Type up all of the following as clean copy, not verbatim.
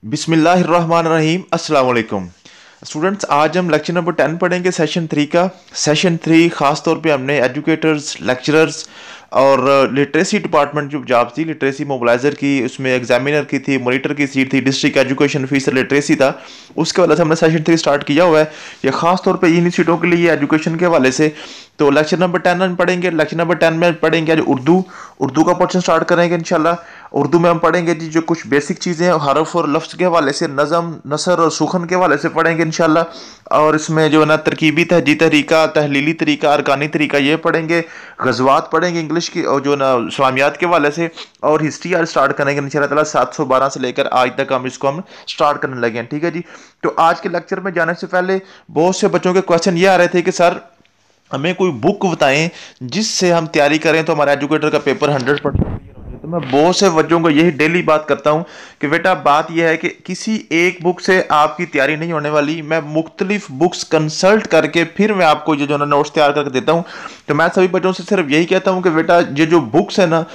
बिस्मिल्लाहिर्रहमानिर्रहीम अस्सलाम वालेकुम स्टूडेंट्स। आज हम लेक्चर नंबर 10 पढ़ेंगे सेशन 3 का। सेशन 3 खास तौर पे हमने एजुकेटर्स, लेक्चरर्स और लिटरेसी डिपार्टमेंट जो जॉब थी, लिटरेसी मोबिलाइजर की, उसमें एग्जामिनर की थी, मॉनिटर की सीट थी, डिस्ट्रिक्ट एजुकेशन ऑफिसर लिटरेसी था, उसके वजह से हमने सेशन 3 स्टार्ट किया हुआ है। ये खास तौर पे इन्हीं सीटों के लिए एजुकेशन के हवाले से। तो लेक्चर नंबर 10 हम पढ़ेंगे। लेक्चर नंबर 10 में पढ़ेंगे आज उर्दू। उर्दू का पोर्शन स्टार्ट करेंगे इंशाल्लाह। उर्दू में हम पढ़ेंगे जी जो कुछ बेसिक चीज़ें हैं, हरफ और लफ्ज़ के हवाले से, नज़म, नसर और सुखन के हवाले से पढ़ेंगे इंशाल्लाह। और इसमें जो है ना तरकीबी तहजी तरीका, तहलीली तरीका, अरकानी तरीका ये पढ़ेंगे। गज़वात पढ़ेंगे इंग्लिश की, और जो ना इस्लामियात के हवाले से। और हिस्ट्री आज स्टार्ट करेंगे इंशाल्लाह ताला। 712 से लेकर आज तक हम इसको स्टार्ट करने लगे हैं, ठीक है जी। तो आज के लेक्चर में जाने से पहले बहुत से बच्चों के क्वेश्चन ये आ रहे थे कि सर हमें कोई बुक बताएं जिससे हम तैयारी करें तो हमारा एजुकेटर का पेपर 100% क्लियर हो जाए। तो मैं बहुत से बच्चों को यही डेली बात करता हूं कि बेटा बात यह है कि किसी एक बुक से आपकी तैयारी नहीं होने वाली। मैं मुख्तलिफ बुक्स कंसल्ट करके फिर मैं आपको ये जो ना नोट्स तैयार करके देता हूं। तो मैं सभी बच्चों से सिर्फ यही कहता हूं कि बेटा ये जो बुक्स है ना,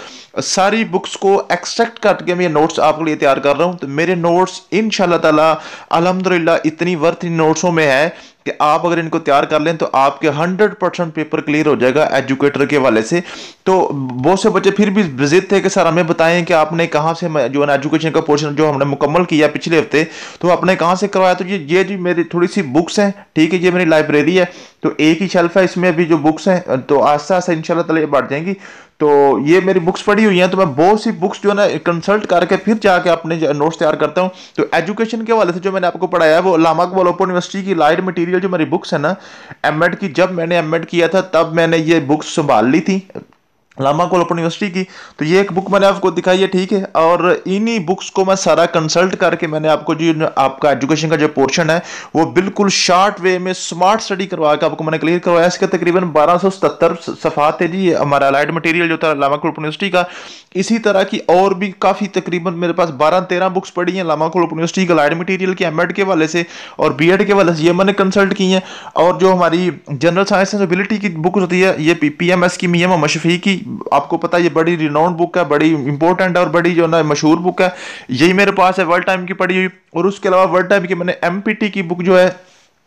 सारी बुक्स को एक्सट्रैक्ट करके मैं नोट्स आपके लिए तैयार कर रहा हूं। तो मेरे नोट्स इंशाल्लाह ताला अल्हम्दुलिल्लाह इतनी वर्थ इन नोट्सों में है कि आप अगर इनको तैयार कर लें तो आपके 100% पेपर क्लियर हो जाएगा एजुकेटर के वाले से। तो बहुत से बच्चे फिर भी जिद थे कि सर हमें बताएं कि आपने कहाँ से जो है एजुकेशन का पोर्शन जो हमने मुकम्मल किया पिछले हफ्ते, तो आपने कहाँ से करवाया। तो ये जी मेरी थोड़ी सी बुक्स हैं, ठीक है, ये मेरी लाइब्रेरी है। तो एक ही शेल्फ है, इसमें अभी जो बुक्स हैं तो आस्ता आस्ता इंशाल्लाह ताला ये बढ़ जाएंगी। तो ये मेरी बुक्स पड़ी हुई हैं, तो मैं बहुत सी बुक्स जो है ना कंसल्ट करके फिर जाके अपने नोट्स तैयार करता हूँ। तो एजुकेशन के हवाले से जो मैंने आपको पढ़ाया है वो अल्लामा इकबाल ओपन यूनिवर्सिटी की लाइट मटेरियल जो मेरी बुक्स है ना, एमएड की, जब मैंने एमएड किया था तब मैंने ये बुक्स संभाल ली थी अल्लामा इकबाल ओपन यूनिवर्सिटी की। तो ये एक बुक मैंने आपको दिखाई है, ठीक है। और इन्हीं बुक्स को मैं सारा कंसल्ट करके मैंने आपको जो आपका एजुकेशन का जो पोर्शन है वो बिल्कुल शॉर्ट वे में स्मार्ट स्टडी करवा के आपको मैंने क्लियर करवाया। इसके तकरीबन 1277 सफ़ात है जी, ये हमारा अलाइड मटेरियल जो था अल्लामा इकबाल ओपन यूनिवर्सिटी का। इसी तरह की और भी काफ़ी तकरीबन मेरे पास 12-13 बुक्स पड़ी हैं अल्लामा इकबाल ओपन यूनिवर्सिटी का अलाइड मटेरियल की, एमएड के वाले से और बीएड के वाले से, ये मैंने कंसल्ट की हैं। और जो हमारी जनरल साइंस एंड एबिलिटी की बुक होती है, ये पीएमएस की, मियां मोहम्मद शफी की, आपको पता है ये बड़ी रिनाउंड बुक है, बड़ी इंपॉर्टेंट है और बड़ी जो ना मशहूर बुक है। यही मेरे पास है वर्ल्ड टाइम की पड़ी हुई। और उसके अलावा वर्ल्ड टाइम की मैंने एमपीटी की बुक जो है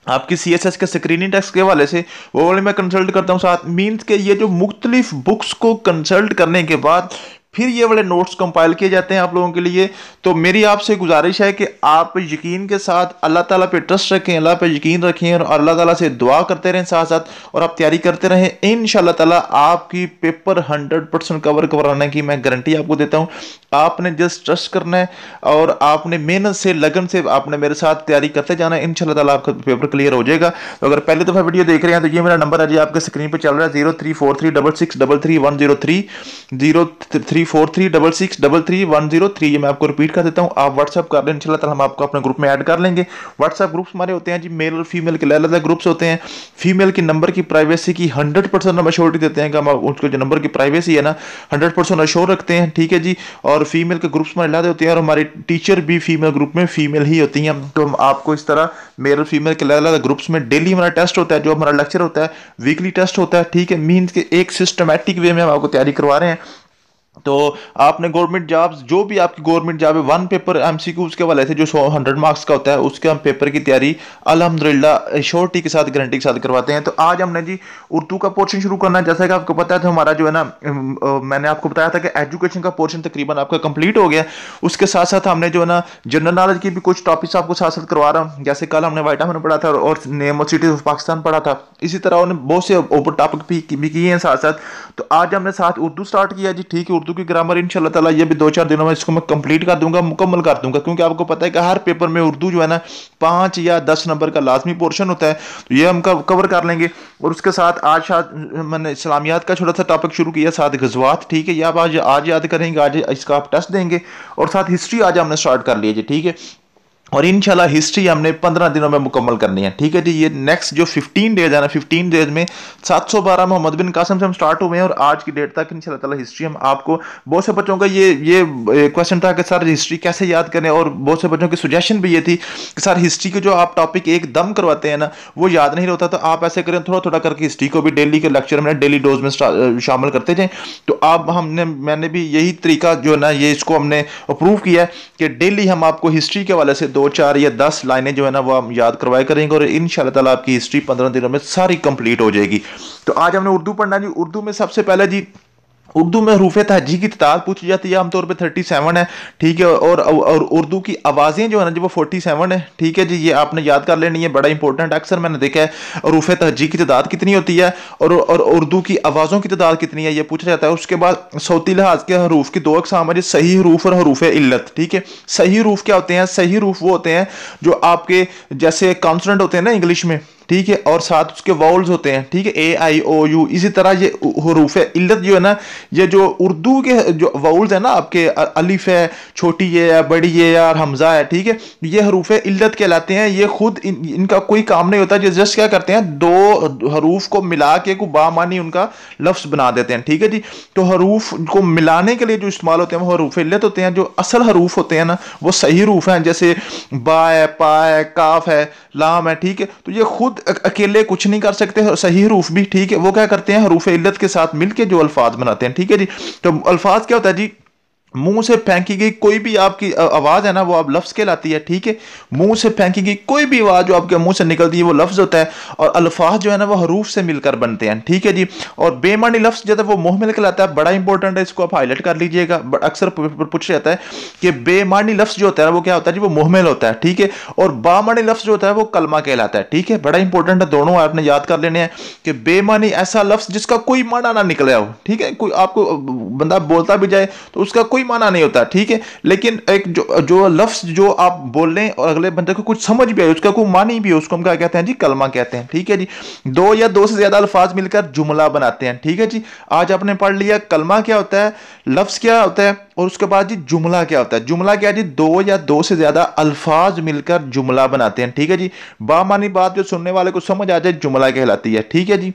आपकी सीएसएस के स्क्रीनिंग टेस्ट के हवाले से, वो वाले मैं कंसल्ट करता हूँ साथ। मीन्स के ये जो मुख्तलिफ बुक्स को कंसल्ट करने के बाद फिर ये वाले नोट्स कंपाइल किए जाते हैं आप लोगों के लिए। तो मेरी आपसे गुजारिश है कि आप यकीन के साथ अल्लाह ताला पे ट्रस्ट रखें, अल्लाह पे यकीन रखें और अल्लाह ताला से दुआ करते रहें साथ साथ, और आप तैयारी करते रहें। इंशाल्लाह ताला आपकी पेपर 100% कवर करवाने की मैं गारंटी आपको देता हूँ। आपने जस्ट ट्रस्ट करना है और आपने मेहनत से, लगन से आपने मेरे साथ तैयारी करते जाना है। इंशाल्लाह ताला आपका पेपर क्लियर हो जाएगा। तो अगर पहली दफ़ा वीडियो देख रहे हैं तो ये मेरा नंबर है जी, आपके स्क्रीन पे चल रहा है 034366333103 034366333103। ये मैं आपको रिपीट कर देता हूँ, आप व्हाट्सअप कर लें, इंशाल्लाह ताला हम आपको अपने ग्रुप में ऐड कर लेंगे। व्हाट्सअप ग्रुप्स हमारे होते हैं जी, मेल और फीमेल के अलग अलग ग्रुप्स होते हैं। फीमेल की नंबर की प्राइवेसी की 100% हम अश्योरिटी देते हैं कि हम उसको जो नंबर की प्राइवेसी है ना 100% अश्योर रखते हैं, ठीक है जी। और फीमेल के ग्रुप्स में अलग होते हैं और हमारी टीचर भी फीमेल ग्रुप में फीमेल ही होती हैं। तो हम आपको इस तरह मेल और फीमेल के अलग अलग ग्रुप्स में डेली हमारा टेस्ट होता है, जो हमारा लेक्चर होता है, वीकली टेस्ट होता है, ठीक है। मीन्स के एक सिस्टमैटिक वे में हम आपको तैयारी करवा रहे हैं। तो आपने गवर्नमेंट जॉब्स, जो भी आपकी गवर्नमेंट जॉब है, वन पेपर एमसीक्यूज के वाले थे जो 100 मार्क्स का होता है, उसके हम पेपर की तैयारी अल्हम्दुलिल्लाह श्योरिटी के साथ, गारंटी के साथ करवाते हैं। तो आज हमने जी उर्दू का पोर्शन शुरू करना है। जैसा कि आपको पता है तो हमारा जो है ना, मैंने आपको बताया था कि एजुकेशन का पोर्शन तकरीबन आपका कंप्लीट हो गया। उसके साथ साथ हमने जो है ना जनरल नॉलेज की भी कुछ टॉपिक्स आपको साथ साथ करवा रहा हूँ। जैसे कल हमने वाइटामिन पढ़ा था और name of cities of Pakistan पढ़ा था। इसी तरह उन्होंने बहुत से ओवर टॉपिक भी किए हैं साथ साथ। तो आज हमने साथ उर्दू स्टार्ट किया जी, ठीक है। उर्दू की ग्रामर इंशाल्लाह ताला ये भी 2-4 दिनों में इसको मैं कंप्लीट कर दूंगा, मुकम्मल कर दूंगा, क्योंकि आपको पता है कि हर पेपर में उर्दू जो है ना 5 या 10 नंबर का लाजमी पोर्शन होता है। तो ये हम कवर कर लेंगे। और उसके साथ आज मैंने इस्लामियात का छोटा सा टॉपिक शुरू किया, साथ गज़वात, ठीक है। ये आप आज याद करेंगे, आज इसका आप टेस्ट देंगे। और साथ हिस्ट्री आज हमने स्टार्ट कर लिया जी, ठीक है। और इंशाल्लाह हिस्ट्री हमने 15 दिनों में मुकम्मल करनी है। ठीक है जी, ये नेक्स्ट जो 15 डेज है ना, 15 डेज में 712 मोहम्मद बिन कासिम से हम स्टार्ट हुए हैं और आज की डेट तक इंशाल्लाह ताला हिस्ट्री हम आपको, बहुत से बच्चों का ये क्वेश्चन था कि सर हिस्ट्री कैसे याद करें, और बहुत से बच्चों की सुजेशन भी ये थी कि सर हिस्ट्री के जो आप टॉपिक एकदम करवाते हैं ना वो याद नहीं होता, तो आप ऐसे करें थोड़ा थोड़ा करके हिस्ट्री को भी डेली के लेक्चर में डेली डोज में शामिल करते जाएं। तो आप मैंने भी यही तरीका जो है ना ये इसको हमने अप्रूव किया है कि डेली हम आपको हिस्ट्री के वाले से 2, 4 या 10 लाइनें जो है ना वो हम याद करवाया करेंगे और इंशाल्लाह ताला आपकी हिस्ट्री 15 दिनों में सारी कंप्लीट हो जाएगी। तो आज हमने उर्दू पढ़ना जी। उर्दू में सबसे पहले जी, उर्दू में हरूफ तहजी की तादाद पूछी जाती है आमतौर पे 37 है। ठीक है, और उर्दू की आवाज़ें जो है ना जी वो 47 है। ठीक है जी, ये आपने याद कर लेनी है, बड़ा इंपॉर्टेंट। अक्सर मैंने देखा है हरूफ तहजी की तादाद कितनी होती है और उर्दू की आवाज़ों की तादाद कितनी है, ये पूछा जाता है। उसके बाद सौती लिहाज के हरूफ की 2 अक़साम है जी, सही हरूफ और हरूफ इल्लत। ठीक है, सही हरूफ क्या होते हैं? सही हरूफ वो होते हैं जो आपके जैसे कॉन्सोनेंट होते हैं ना इंग्लिश में, ठीक है, और साथ उसके वाउल्स होते हैं। ठीक है, ए आई ओ यू। इसी तरह ये हरूफ इल्लत जो है ना, ये जो उर्दू के जो वाउल्स है ना आपके, अलिफ है, छोटी ये है, बड़ी ये और हमजा है, ठीक है, ये हरूफ इल्लत कहलाते हैं। ये खुद इनका कोई काम नहीं होता, जस्ट क्या करते हैं, 2 हरूफ को मिला के को बामानी उनका लफ्ज बना देते हैं। ठीक है जी, तो हरूफ को मिलाने के लिए जो इस्तेमाल होते हैं वो हरूफ इल्लत होते हैं। जो असल हरूफ होते हैं ना वो सही हरूफ हैं, जैसे बा है, पा है, काफ है, लाम है। ठीक है, तो ये खुद अकेले कुछ नहीं कर सकते सही हरूफ भी। ठीक है, वो क्या करते हैं, हरूफ इल्लत के साथ मिलके जो अल्फाज बनाते हैं। ठीक है जी, तो अल्फाज क्या होता है जी, मुंह से फेंकी गई कोई भी आपकी आवाज है ना वो आप लफ्ज कहलाती है। ठीक है, मुंह से फेंकी गई कोई भी आवाज जो आपके मुंह से निकलती है वो लफ्ज होता है, और अल्फाज जो है ना वो हरूफ से मिलकर बनते हैं। ठीक है जी, और बेमानी लफ्ज जो है वो मुहमिल कहलाता है। बड़ा इंपॉर्टेंट है, इसको आप हाईलाइट कर लीजिएगा, अक्सर पूछ जाता है कि बेमानी लफ्ज जो होता है वो क्या होता है जी, वो मुहमिल होता है। ठीक है, और बामानी लफ्ज जो होता है वो कलमा कहलाता है। ठीक है, बड़ा इंपॉर्टेंट है, दोनों आपने याद कर लेने हैं कि बेमानी ऐसा लफ्ज जिसका कोई माना ना निकला हो। ठीक है, कोई आपको बंदा बोलता भी जाए तो उसका कोई माना नहीं होता। ठीक है, लेकिन एक जो लफ्ज जो आप बोल रहे हैं और अगले बंदे को कुछ समझ भी आए, उसका कोई मानी भी हो, उसको हम क्या कहते हैं जी, कलमा कहते हैं। ठीक है जी, 2 या 2 से ज्यादा अल्फाज मिलकर जुमला बनाते हैं। ठीक है जी, आज आपने पढ़ लिया कलमा क्या होता है, लफ्ज क्या होता है, और उसके बाद जी जुमला क्या होता है। जुमला क्या है जी, 2 या 2 से ज्यादा अल्फाज मिलकर जुमला बनाते हैं। ठीक है जी, बामानी बात जो सुनने वाले को समझ आ जाए जुमला कहलाती है। ठीक है जी,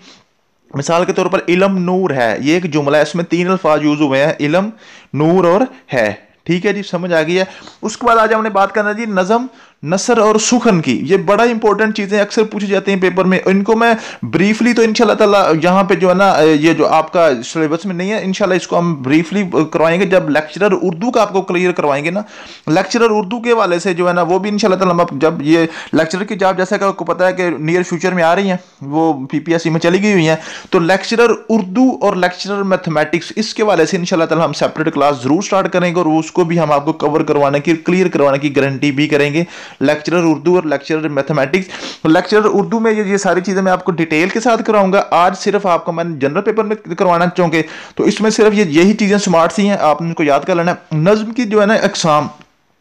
मिसाल के तौर पर इलम नूर है, ये एक जुमला है, इसमें 3 अल्फाज यूज हुए हैं, इलम, नूर और है। ठीक है जी, समझ आ गई है। उसके बाद आज हमने बात करना जी नज़म, नसर और सुखन की। ये बड़ा इंपॉर्टेंट चीजें अक्सर पूछी जाती हैं पेपर में, इनको मैं ब्रीफली तो इंशाल्लाह ताला यहाँ पे जो है ना ये जो आपका सिलेबस में नहीं है, इंशाल्लाह इसको हम ब्रीफली करवाएंगे जब लेक्चरर उर्दू का आपको क्लियर करवाएंगे ना। लेक्चरर उर्दू के वाले से जो है ना वो भी इंशाल्लाह ताला हम जब ये लेक्चरर की जॉब जैसा कि आपको पता है कि नियर फ्यूचर में आ रही हैं, वो PPSC में चली गई हुई हैं, तो लेक्चरर उर्दू और लेक्चरर मैथमेटिक्स इसके वाले से इंशाल्लाह ताला हम सेपरेट क्लास जरूर स्टार्ट करेंगे और उसको भी हम आपको कवर करवाने की, क्लियर करवाने की गारंटी भी करेंगे। लेक्चरर उर्दू और लेक्चरर मैथमेटिक्स। लेक्चरर उर्दू में ये सारी चीजें मैं आपको डिटेल के साथ कराऊंगा। आज सिर्फ आपको मैंने जनरल पेपर में करवाना चाहूंगे, तो इसमें सिर्फ यही चीजें स्मार्ट सी हैं, आपने इनको याद कर लेना। नज्म की जो है ना अक़साम,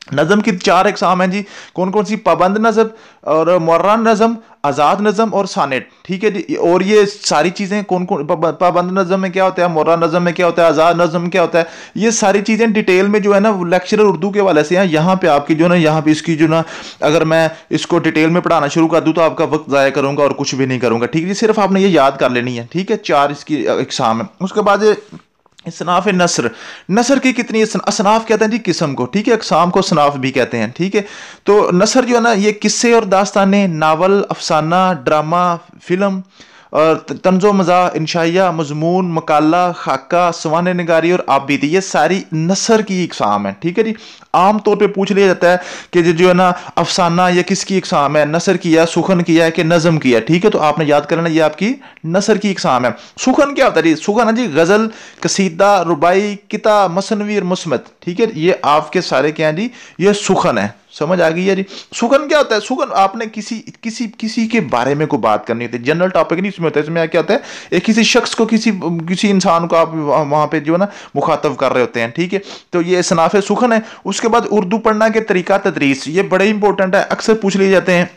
नज़म की 4 अक़साम हैं जी, कौन कौन सी, पाबंद नज़म और मुअर्रन नज़म, आज़ाद नज़म और सानेट। ठीक है जी, और ये सारी चीज़ें कौन कौन, पाबंद नज़म में क्या होता है, मुअर्रन नज़म में क्या होता है, आज़ाद नज़म में क्या होता है, ये सारी चीज़ें डिटेल में जो है ना लेक्चरर उर्दू के वाले से हैं। यहाँ पे आपकी जो ना, यहाँ पे इसकी जो ना, अगर मैं इसको डिटेल में पढ़ाना शुरू कर दूँ तो आपका वक्त ज़ाया करूँगा और कुछ भी नहीं करूँगा। ठीक है जी, सिर्फ आपने ये याद कर लेनी है। ठीक है, 4 इसकी अक़साम है। उसके बाद असनाफ नसर, नसर की कितनी, असनाफ कहते हैं जी किस्म को। ठीक है, अक़साम को असनाफ भी कहते हैं। ठीक है, तो नसर जो है ना ये किस्से और दास्ताने, नावल, अफसाना, ड्रामा, फिल्म और तंजो मज़ा, इंशाइया, मजमून, मकाला, खाका, सवाने निगारी और आबिदी, ये सारी नसर की इकसाम है। ठीक है जी, आम तौर पे पूछ लिया जाता है कि जो है ना अफसाना ये किसकी इकसाम है, नसर की है, सुखन की है कि नज़म की है। ठीक है, तो आपने याद करना ये आपकी नसर की इकसाम है। सुखन क्या होता है जी, सुखन है जी गज़ल, कसीदा, रुबाई, किता, मसनवी और मुस्मत। ठीक है, ये आपके सारे क्या है जी, ये सुखन है। समझ आ गई है जी। सुखन क्या होता है, सुखन आपने किसी किसी किसी के बारे में को बात करनी होती है, जनरल टॉपिक नहीं इसमें होता है। इसमें क्या होता है, एक किसी शख्स को, किसी इंसान को आप वहां पे जो है ना मुखातब कर रहे होते हैं। ठीक है, तो ये सनाफ सुखन है। उसके बाद उर्दू पढ़ना के तरीका तदरीस, ये बड़े इंपॉर्टेंट है, अक्सर पूछ लिए जाते हैं।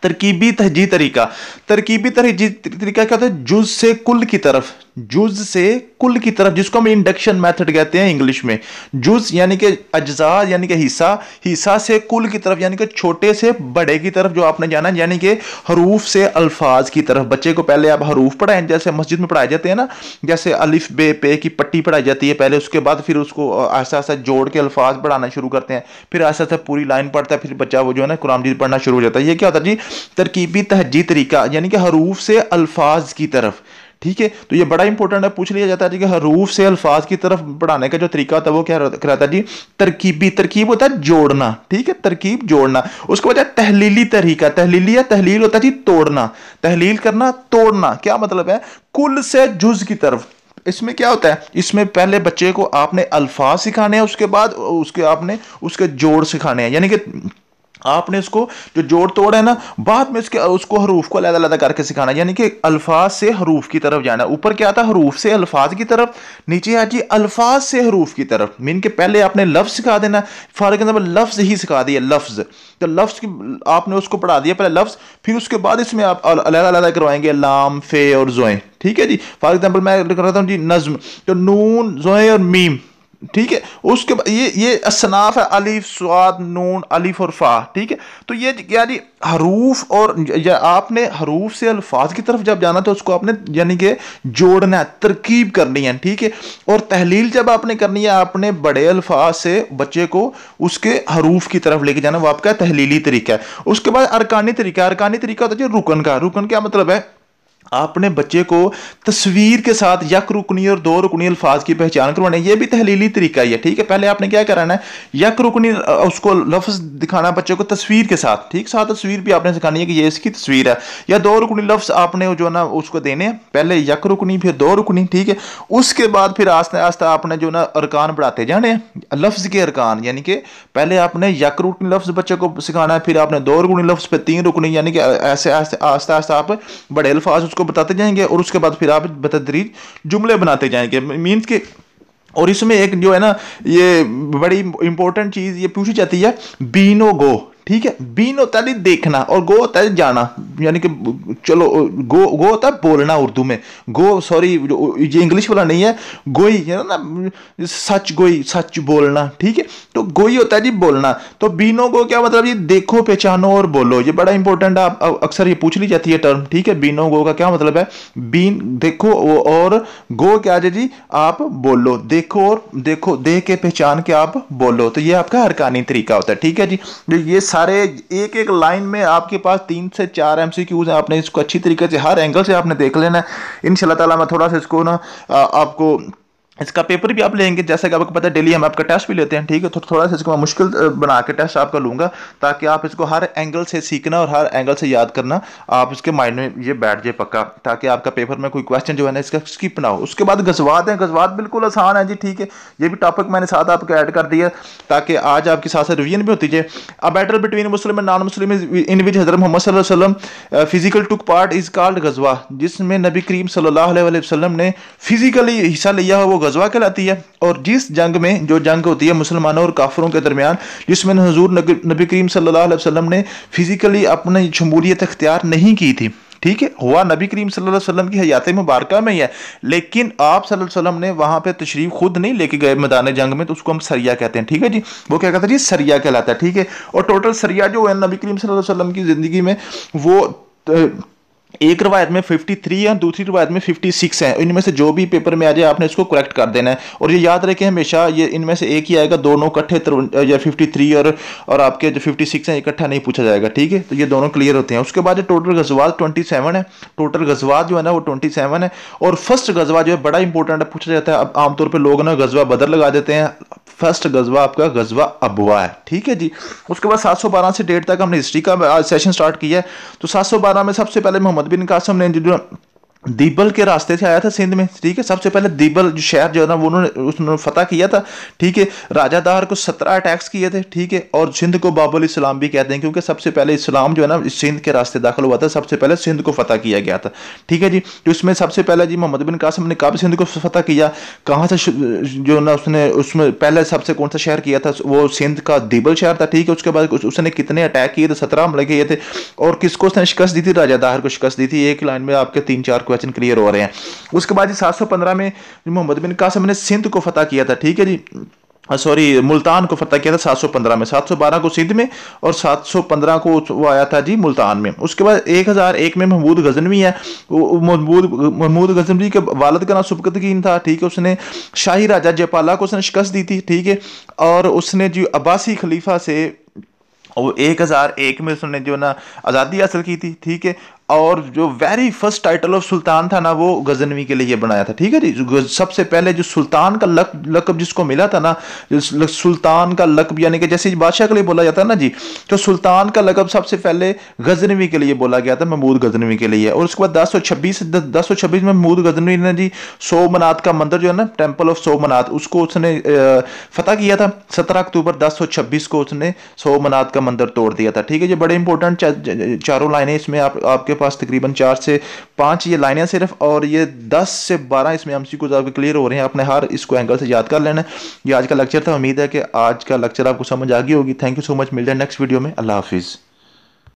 तरकीबी तहजी तरीका, तरकीबी तहजी तरीका क्या होता है, जुज से कुल की तरफ जुज से कुल की तरफ, जिसको हम इंडक्शन मेथड कहते हैं इंग्लिश में। जुज यानी कि अज्जा यानी कि हिस्सा, हिस्सा से कुल की तरफ यानी कि छोटे से बड़े की तरफ जो आपने जाना, यानी कि हरूफ से अल्फाज की तरफ। बच्चे को पहले आप हरूफ पढ़ाएं, जैसे मस्जिद में पढ़ाए जाते हैं ना, जैसे अलिफ बे पे की पट्टी पढ़ाई जाती है पहले, उसके बाद फिर उसको आहिस्ता आहिस्ता जोड़ के अल्फाज पढ़ाना शुरू करते हैं, फिर आहिस्ता आहिस्ता पूरी लाइन पढ़ता है, फिर बच्चा वो जो है ना कुरान मजीद पढ़ना शुरू हो जाता है। ये क्या होता है जी? तरकीबी तहजी तरीका, यानी कि हरूफ से अल्फाज की तरफ। ठीक है, तो ये बड़ा इंपॉर्टेंट है, पूछ लिया जाता है कि हरूफ से अल्फाज की तरफ पढ़ाने का जो तरीका होता है वो क्या कहलाता है जी? तरकीबी। तरकीब होता है जोड़ना, ठीक है, तरकीब जोड़ना। उसके बाद तहलीली तरीका, तहलीली या तहलील होता है जी तोड़ना, तहलील करना, तोड़ना। क्या मतलब है? कुल से जुज की तरफ। इसमें क्या होता है? इसमें पहले बच्चे को आपने अल्फाज सिखाने हैं, उसके बाद उसके आपने उसके जोड़ सिखाने हैं, यानी कि आपने उसको जो जोड़ तोड़ है ना, बाद में उसको हरूफ को अलग अलग करके सिखाना, यानी कि अल्फाज से हरूफ की तरफ जाना। ऊपर क्या था? हरूफ से अल्फाज की तरफ, नीचे आ जी अल्फाज से हरूफ की तरफ। मीन के पहले आपने लफ्ज सिखा देना, फॉर एग्जाम्पल लफ्ज ही सिखा दिया, लफ्ज, तो लफ्ज की आपने उसको पढ़ा दिया पहले लफ्ज, फिर उसके बाद इसमें आप अलग अलग करवाएंगे लाम, फे और जोए। ठीक है जी, फॉर एग्जाम्पल मैं लिख रहा हूँ जी नज्म, तो नून, जोए और मीम। ठीक है, उसके बाद ये असनाफ है, अलिफ, स्वाद, नून, अलिफ और फा। ठीक है, तो ये क्या जी? हरूफ, और या आपने हरूफ से अल्फाज की तरफ जब जाना तो उसको आपने यानी कि जोड़ना है, तरकीब करनी है। ठीक है, और तहलील जब आपने करनी है, आपने बड़े अल्फाज से बच्चे को उसके हरूफ की तरफ लेके जाना, वो आपका तहलीली तरीका है। उसके बाद अरकानी तरीका, अरकानी तरीका होता है रुकन का। रुकन क्या मतलब है? आपने बच्चे को तस्वीर के साथ यक रुकनी और दो रुकनी अल्फाज की पहचान करवाना है, ये भी तहलीली तरीका ही है। ठीक है, पहले आपने क्या कराना है? यक रुकनी उसको लफ्ज दिखाना बच्चे को तस्वीर के साथ, ठीक, साथ तस्वीर भी आपने सिखानी है कि ये इसकी तस्वीर है। या दो रुकनी लफ्ज आपने जो ना उसको देने हैं, पहले यक रुकनी फिर दो रुकनी। ठीक है, उसके बाद फिर आस्ता आस्ता आपने जो ना अरकान बढ़ाते जाने हैं, लफ्ज के अरकान, यानी कि पहले आपने यक रुकनी लफ्ज बच्चे को सिखाना है, फिर आपने दो रुकनी लफ्ज पे तीन रुकनी, यानी कि ऐसे आस्ता आस्ता आप बड़े अल्फाज उसको बताते जाएंगे, और उसके बाद फिर आप बतदरीज जुमले बनाते जाएंगे। मीन्स के, और इसमें एक जो है ना, ये बड़ी इंपॉर्टेंट चीज ये पूछी जाती है, बीनो गो। ठीक है, बीन होता है देखना और गो होता है जाना, यानी कि चलो गो होता है बोलना उर्दू में, गो, सॉरी ये इंग्लिश वाला नहीं है, गोई है ना, सच, गोई सच बोलना। ठीक है, तो गोई होता है जी बोलना। तो बीनो गो क्या मतलब? ये देखो, पहचानो और बोलो। ये बड़ा इंपॉर्टेंट है, अक्सर ये पूछ ली जाती है टर्म। ठीक है, बीनो गो का क्या मतलब है? बीन देखो, और गो क्या है जी? आप बोलो, देखो और देखो, देख के पहचान के आप बोलो। तो ये आपका अरकानी तरीका होता है। ठीक है जी, ये सारे एक एक लाइन में आपके पास 3 से 4 एमसीक्यूज हैं, आपने इसको अच्छी तरीके से हर एंगल से आपने देख लेना है। इंशाल्लाह ताला मैं थोड़ा सा इसको ना आपको इसका पेपर भी आप लेंगे, जैसा कि आपको पता है डेली हम आपका टेस्ट भी लेते हैं। ठीक है, तो थोड़ा सा इसको मैं मुश्किल बना के टेस्ट आपका लूंगा, ताकि आप इसको हर एंगल से सीखना और हर एंगल से याद करना, आप इसके माइंड में ये बैठ जाए पक्का, ताकि आपका पेपर में कोई क्वेश्चन जो है ना इसका स्किप ना हो। उसके बाद गजवात है, गजवात बिल्कुल आसान है जी। ठीक है, ये भी टॉपिक मैंने साथ आपको ऐड कर दिया, ताकि आज आपके साथ साथ रिवीजन भी होती जाए। A battle between Muslim and non Muslim in which Hazrat Mohammad सल्लल्लाहु अलैहि वसल्लम physical took part is called गजवा, जिसमें नबी करीम सल्लल्लाहु अलैहि वसल्लम ने फिजिकली हिस्सा लिया हो वो गजवा कहलाती है। और जिस जंग में, जो जंग होती है मुसलमानों और काफिरों के दरमियान, जिसमें हुजूर नबी करीम सल्लल्लाहु अलैहि वसल्लम ने फिजिकली अपनी शमूलियत अख्तियार नहीं की थी। ठीक है, हुआ नबी करीम सल्लल्लाहु अलैहि वसल्लम की हयात मुबारका में ही है, लेकिन आप सल्लल्लाहु अलैहि वसल्लम ने वहां पे तशरीफ खुद नहीं लेके गए मैदान जंग में, तो उसको हम सरिया कहते हैं। ठीक है जी, वो क्या कहता है जी? सरिया कहलाता है। ठीक है, और टोटल सरिया जो है नबी करीम सल्लल्लाहु अलैहि वसल्लम की जिंदगी में, वो एक रवायत में 53 है, दूसरी रवायत में 56 है। इनमें से जो भी पेपर में आ जाए आपने इसको करेक्ट कर देना है। और ये याद रखें हमेशा, ये इनमें से एक ही आएगा, दोनों इकट्ठे या 53 और आपके जो 56 हैं इकट्ठा नहीं पूछा जाएगा। ठीक है, तो ये दोनों क्लियर होते हैं। उसके बाद जो टोटल गजवात 27 है, टोटल गजवात जो है ना वो 27 है। और फर्स्ट गजवा जो है बड़ा इंपॉर्टेंट है, पूछा जाता है। अब आमतौर पर लोग ना गजवा बदर लगा देते हैं, फर्स्ट गजवा आपका गजवा अबवा है। ठीक है जी, उसके बाद 712 से डेट तक हमने हिस्ट्री का सेशन स्टार्ट किया है। तो 712 में सबसे पहले मोहम्मद बिन कासिम ने जो दीबल के रास्ते से आया था सिंध में। ठीक है, सबसे पहले दीबल जो शहर जो है ना वो उन्होंने फतह किया था। ठीक है, राजा दार को 17 अटैक्स किए थे। ठीक है, और सिंध को बाबुल इस्लाम भी कहते हैं, क्योंकि सबसे पहले इस्लाम जो है ना सिंध के रास्ते दाखिल हुआ था, सबसे पहले सिंध को फतह किया गया था। ठीक है जी, तो इसमें सबसे पहले जी मोहम्मद बिन कासिम ने कब सिंध को फतह किया, कहाँ से जो ना उसमें पहले सबसे कौन सा शहर किया था? वो सिंध का दीबल शहर था। ठीक है, उसके बाद उसने कितने अटैक किए थे? 17 हमले किए थे। और किसको उसने शिकस्त दी थी? राजा दाहर को शिकस्त दी थी। एक लाइन में आपके 3-4 क्वेश्चन क्लियर हो रहे हैं। उसके बाद 715 में मोहम्मद बिन कासिम ने सिंध को फतह किया था, ठीक है जी, सॉरी मुल्तान को फतह किया था 715 में, 712 को सिंध में और 715 को वो आया था जी मुल्तान में। उसके बाद 1001 में महमूद गजनवी है, महमूद गजनवी के वालिद का नाम सुबकतगीन था, ठीक है। उसने शाही राजा जयपाला को उसने शिकस्त दी थी, ठीक है। और उसने जो अब्बासी खलीफा से और 1001 में उसने जो ना आज़ादी हासिल की थी, ठीक है। और जो very first title of sultan था ना वो गजनवी के लिए बनाया था, ठीक है जी। सबसे पहले जो सुल्तान का लक़ब जिसको मिला था ना, सुल्तान का लक़ब यानी कि जैसे बादशाह के लिए बोला जाता है ना जी, तो सुल्तान का लक़ब सबसे पहले गजनवी के लिए बोला गया था, महमूद गजनवी के लिए। और उसके बाद 1026 में महमूद गजनवी ने जी सोमनाथ का मंदिर जो है ना, टेम्पल ऑफ सोमनाथ, उसको उसने फतह किया था। 17 अक्टूबर 1026 को उसने सोमनाथ का मंदिर तोड़ दिया था, ठीक है। ये बड़े इंपॉर्टेंट चारों लाइनें इसमें आपके पास तकरीबन 4 से 5 ये लाइनें सिर्फ, और ये 10 से 12 इसमें एमसीक्यूज आपके क्लियर हो रहे हैं। आपने हर इसको एंगल से याद कर लेना है। ये आज का लेक्चर था, उम्मीद है कि आज का लेक्चर आपको समझ आ गई होगी। थैंक यू सो मच, मिलते हैं नेक्स्ट वीडियो में। अल्लाह हाफिज़।